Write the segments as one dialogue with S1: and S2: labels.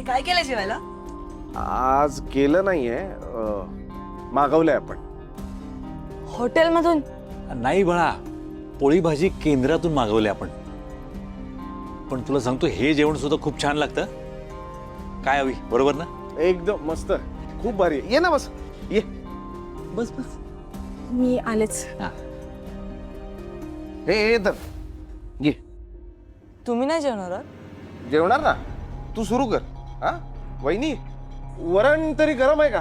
S1: काय केलं जेवायला?
S2: आज केलं नाहीये, मागवलंय आपण.
S1: हॉटेलमधून?
S3: नाही बाळा, पोळी भाजी केंद्रातून मागवली आपण. पण तुला सांगतो हे जेवण सुद्धा खूप छान लागतं. काय हवी, बरोबर ना?
S2: एकदम मस्त, खूप भारी. ये ना, बस ये.
S3: बस बस.
S1: मी आलेच.
S2: हे तर ये.
S1: तुम्ही नाही जेवणार?
S2: जेवणार ना, तू सुरू कर. हा वहिनी, वरण तरी गरम आहे का?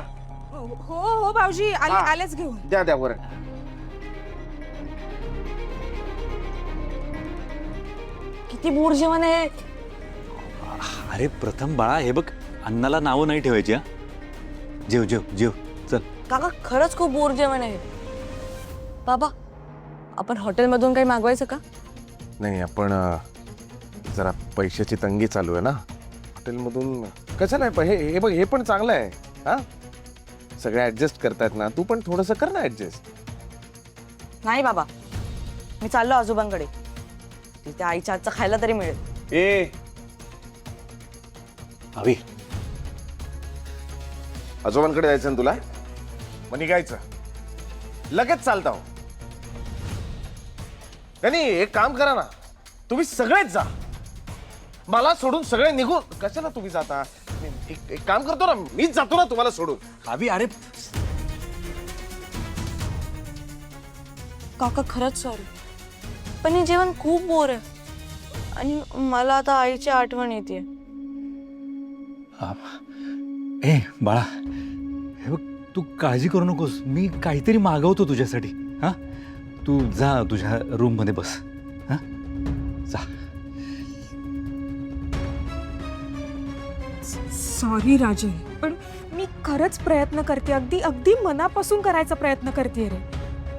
S1: हो हो भाऊजी, आलेच घेऊन.
S2: द्या द्या वरण.
S1: किती बोर जेवण आहे.
S3: अरे प्रथम बाळा, हे बघ, अन्नाला नावं नाही ठेवायची. हा, जेव जेव जेव, चल.
S1: काका खरंच खूप बोर जेवण आहे. बाबा, आपण हॉटेलमधून काही मागवायचं का?
S2: नाही, आपण जरा पैशाची तंगी चालू आहे ना, हॉटेलमधून कसं नाही. हे बघ, हे पण चांगलं आहे. हा, सगळे ऍडजस्ट करतायत ना, तू पण थोडंसं कर ना ऍडजस्ट.
S1: नाही बाबा, मी चाललो आजोबांकडे. तिथे आईच्या हातचं खायला तरी मिळेल.
S2: ए
S3: हवी.
S2: आजोबांकडे जायचं ना तुला? मग निघायचं लगेच. चालता हो नाही, एक काम करा ना, तुम्ही सगळेच जा. मला सोडून सगळे निघून कशाला तुम्ही जाता? एक काम करतो ना, मीच जातो ना तुम्हाला सोडून.
S3: हवी. अरे
S1: काका खरंच सॉरी, पण हे जेवण खूप बोर आहे आणि मला आता आईची आठवण येते.
S3: ए बाळा, हे बघ, तू काळजी करू नकोस. मी काहीतरी मागवतो तुझ्यासाठी. हा, तू जा तुझ्या रूम मध्ये बस. हा, जा.
S4: सॉरी राजन, पण मी खरंच प्रयत्न करते, अगदी अगदी मनापासून करायचा प्रयत्न करते रे.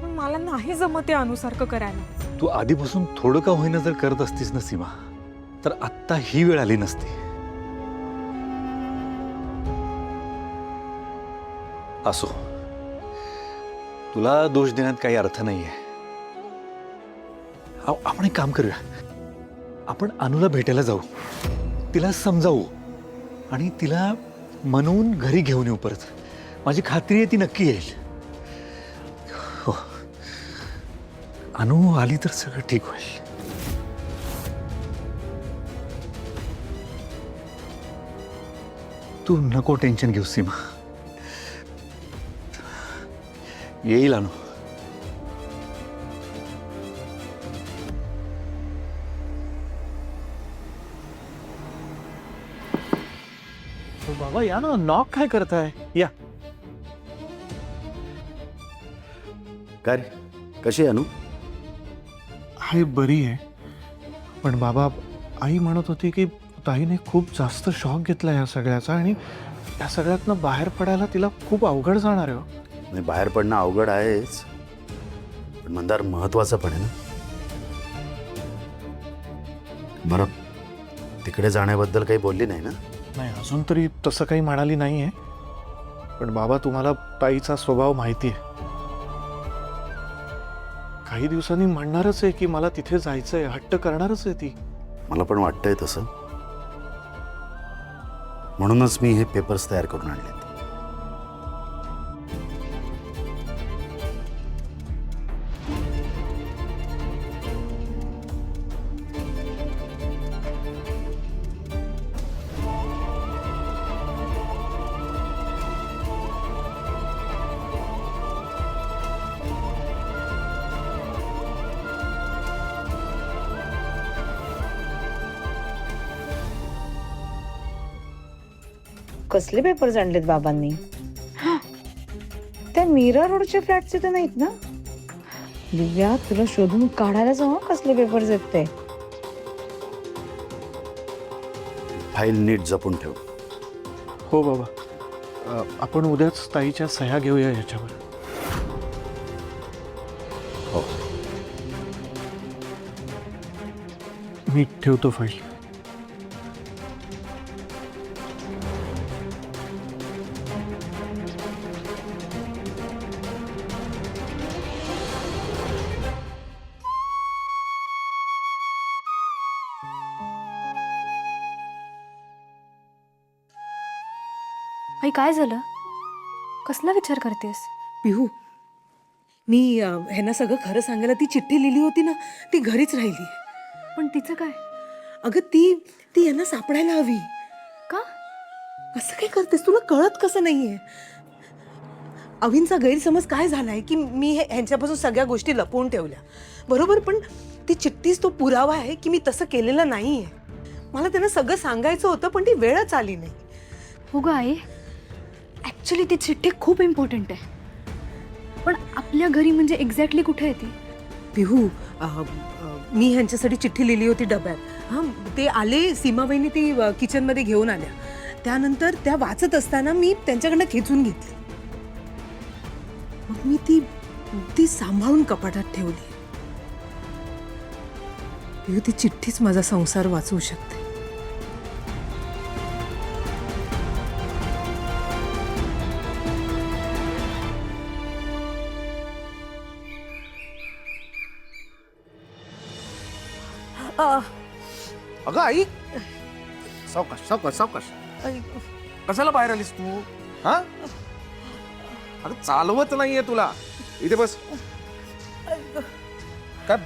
S4: पण मला नाही जमते अनुसारखं करायला.
S3: तू आधीपासून थोडं का होईना जर करत असतीस ना सीमा, तर आत्ता ही वेळ आली नसती. असो, तुला दोष देण्यात काही अर्थ नाहीये. आपण एक काम करूया, आपण अनुला भेटायला जाऊ, तिला समजावू आणि तिला मनवून घरी घेऊन येऊ परत. माझी खात्री आहे ती नक्की येईल. हो, अनु आली तर सगळं ठीक होईल. तू नको टेन्शन घेऊ सीमा, येईल अनु.
S5: बाबा या ना, नॉक काय करताय? या.
S6: काय रे, कशी आहे अनु?
S5: आई बरी आहे, पण बाबा आई म्हणत होती की ताईने खूप जास्त शॉक घेतला या सगळ्याचा आणि या सगळ्यातनं बाहेर पडायला तिला खूप अवघड जाणार आहे.
S6: म्हणजे बाहेर पडणं अवघड आहेच, पण मंदार महत्वाचं पण आहे ना. बरं, तिकडे जाण्याबद्दल काही बोलली नाही ना?
S5: नाही, अजून तरी तसं काही म्हणाली नाही आहे. पण बाबा, तुम्हाला ताईचा स्वभाव माहिती आहे. काही दिवसांनी म्हणणारच आहे की मला तिथे जायचंय, हट्ट करणारच आहे ती.
S6: मला पण वाटतंय तसं. म्हणूनच मी हे पेपर्स तयार करून आणले.
S7: कसले पेपर्स आणलेत बाबांनी? त्या मीरा रोडच्या फ्लॅटचे तर नाहीत ना? दिव्या, तुला शोधून काढायला जाऊ कसले पेपर्स आहेत ते.
S6: फाईल नीट जपून ठेव.
S5: हो बाबा, आपण उद्याच ताईच्या सह्या घेऊया याच्यावर.
S6: हो.
S5: मी ठेवतो फाईल.
S8: आई काय झालं? कसला विचार करतेस?
S9: पिहू, मी ह्यांना सगळं खरं सांगायला ती चिठ्ठी लिहिली होती ना, ती घरीच राहिली.
S8: पण तिचं काय?
S9: अगं ती यांना सापडायला हवी.
S8: का?
S9: असं काय करतेस? तुला कळत कसं नाहीये? अविनचा गैरसमज काय झालाय की मी ह्यांच्यापासून सगळ्या गोष्टी लपवून ठेवल्या, बरोबर? पण ती चिठ्ठीच तो पुरावा आहे की मी तसं केलेलं नाहीये. मला त्यांना सगळं सांगायचं होतं, पण ती वेळच आली नाही.
S8: हो ग आई, ॲक्च्युली ती चिठ्ठी खूप इम्पॉर्टंट आहे. पण आपल्या घरी म्हणजे एक्झॅक्टली कुठे आहे ती?
S9: पिहू, मी ह्यांच्यासाठी चिठ्ठी लिहिली होती डब्यात. हां, ते आले, सीमाबाईंनी ती किचनमध्ये घेऊन आल्या. त्यानंतर त्या वाचत असताना मी त्यांच्याकडनं खेचून घेतली. मग मी ती सांभाळून कपाटात ठेवली. पिहू, ती चिठ्ठीच माझा संसार वाचवू शकते.
S2: अगं आई, सावकाश सावकाश सावकाश. कशाला बाहेर आलीस तू? हा, अगं चालवत नाहीये तुला. इथे बस. काय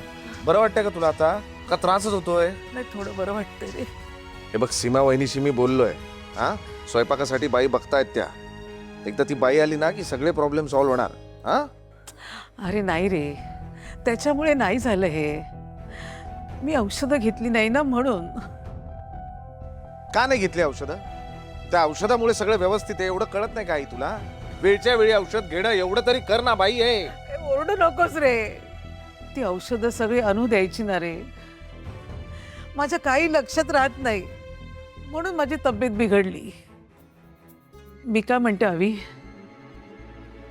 S2: बरं वाटतंय का तुला आता, का त्रासच होतोय?
S9: नाही, थोडं बरं वाटतंय रे.
S2: हे बघ, सीमा वहिनीशी मी बोललोय. हा, स्वयंपाकासाठी बाई बघतायत त्या. एकदा ती बाई आली ना की सगळे प्रॉब्लेम सॉल्व्ह होणार. हा,
S10: अरे नाही रे, त्याच्यामुळे नाही झालं हे. मी औषधं घेतली नाही ना म्हणून.
S2: का नाही घेतली औषधं? त्या औषधामुळे सगळं व्यवस्थित आहे एवढं कळत नाही का आई तुला? वेळच्या वेळी औषध घेणं एवढं तरी कर ना बाई. आहे
S10: ओरडू नकोस रे. ती औषधं सगळी आणू द्यायची ना रे. माझ्या काही लक्षात राहत नाही म्हणून माझी तब्येत बिघडली. मी काय म्हणते अवी,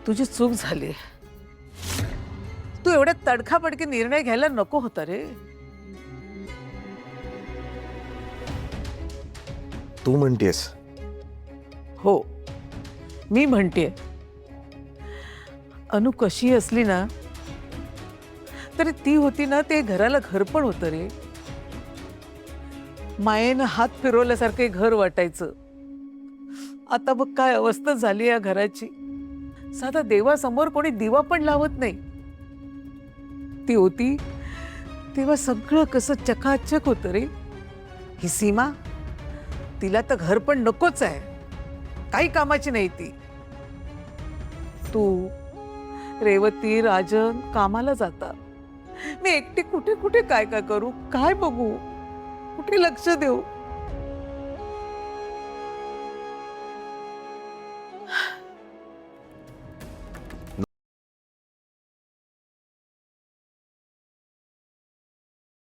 S10: तुझी चूक झाली. तू एवढ्या तडकाफडकी निर्णय घ्यायला नको होता रे.
S2: तू म्हणतेस?
S10: हो, मी म्हणते. अनु कशी असली ना तरी ती होती ना, ते घराला घर पण होतं रे. मायेनं हात फिरवल्यासारखे घर वाटायचं. आता बघ काय अवस्था झाली या घराची. साधा देवासमोर कोणी दिवा पण लावत नाही. ती होती तेव्हा सगळं कसं चकाचक होतं रे. ही सीमा, तिला तर घर पण नकोच आहे, काही कामाची नाही ती. तू, रेवती, राजन कामाला जातात. मी एकटी कुठे कुठे काय काय करू, काय बघू, कुठे लक्ष देऊ?